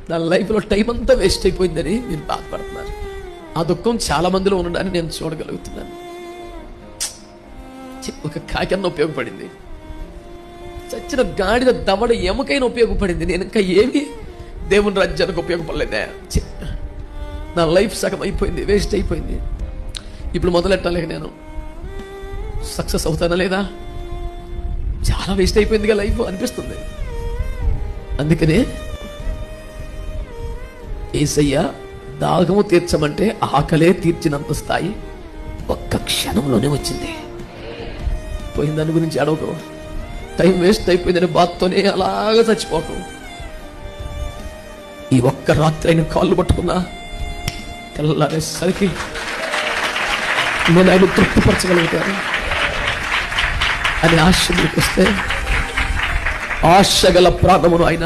నా లైఫ్లో టైం అంతా వేస్ట్ అయిపోయిందని మీరు బాధపడుతున్నారు. ఆ దుఃఖం చాలా మందిలో ఉండడాన్ని నేను చూడగలుగుతున్నాను. ఒక కాకన్న ఉపయోగపడింది, చచ్చిన గాడిద దవడ ఎముకైనా ఉపయోగపడింది. నేను ఇంకా ఏమి దేవుని రాజ్యానికి ఉపయోగపడలేదే. నా లైఫ్ సగం అయిపోయింది, వేస్ట్ అయిపోయింది. ఇప్పుడు మొదలెట్టాలి, నేను సక్సెస్ అవుతానా లేదా? చాలా వేస్ట్ అయిపోయిందిగా లైఫ్ అనిపిస్తుంది. అందుకనే యేసయ్య దాహము తీర్చమంటే ఆకలే తీర్చినంత స్థాయి ఒక్క క్షణంలోనే వచ్చింది. పోయిన దాని గురించి అడవకు, టైం వేస్ట్ అయిపోయిందని బాధతోనే అలాగా చచ్చిపోకు. ఈ ఒక్క రాత్రి అయిన కాళ్ళు పట్టుకున్నా తెల్లారేసరికి నేను ఆయన తృప్తిపరచగలుగుతాను అని ఆశ మీకు వస్తే, ఆశ గల ప్రాణమును ఆయన